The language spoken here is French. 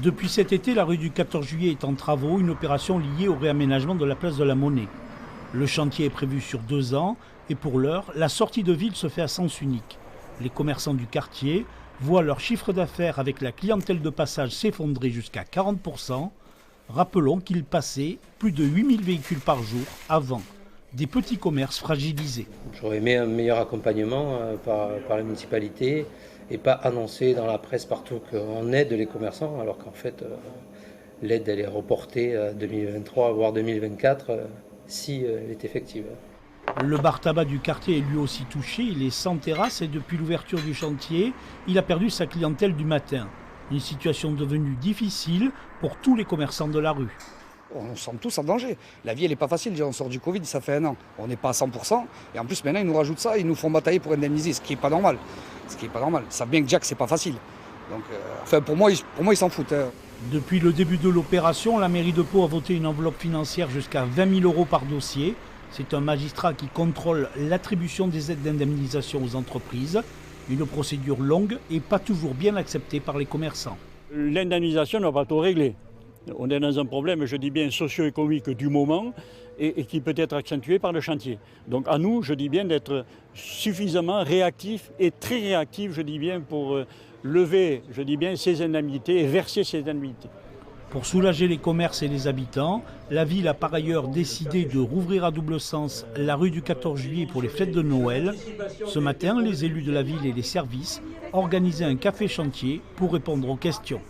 Depuis cet été, la rue du 14 juillet est en travaux, une opération liée au réaménagement de la place de la Monnaie. Le chantier est prévu sur 2 ans et pour l'heure, la sortie de ville se fait à sens unique. Les commerçants du quartier voient leur chiffre d'affaires avec la clientèle de passage s'effondrer jusqu'à 40%. Rappelons qu'ils passaient plus de 8000 véhicules par jour avant, des petits commerces fragilisés. J'aurais aimé un meilleur accompagnement par la municipalité et pas annoncer dans la presse partout qu'on aide les commerçants, alors qu'en fait l'aide elle est reportée à 2023 voire 2024 si elle est effective. Le bar tabac du quartier est lui aussi touché, il est sans terrasse et depuis l'ouverture du chantier, il a perdu sa clientèle du matin. Une situation devenue difficile pour tous les commerçants de la rue. On se sent tous en danger. La vie, elle n'est pas facile. On sort du Covid, ça fait 1 an. On n'est pas à 100%. Et en plus, maintenant, ils nous rajoutent ça. Ils nous font batailler pour indemniser, ce qui n'est pas normal. Ils savent bien que Jack, c'est pas facile. Donc, pour moi, ils s'en foutent. Depuis le début de l'opération, la mairie de Pau a voté une enveloppe financière jusqu'à 20 000 € par dossier. C'est un magistrat qui contrôle l'attribution des aides d'indemnisation aux entreprises. Une procédure longue et pas toujours bien acceptée par les commerçants. L'indemnisation ne va pas tout régler. On est dans un problème, je dis bien, socio-économique du moment et qui peut être accentué par le chantier. Donc à nous, je dis bien, d'être suffisamment réactifs et très réactifs, je dis bien, pour lever, je dis bien, ces indemnités et verser ces indemnités. Pour soulager les commerces et les habitants, la ville a par ailleurs décidé de rouvrir à double sens la rue du 14 juillet pour les fêtes de Noël. Ce matin, les élus de la ville et les services organisaient un café chantier pour répondre aux questions.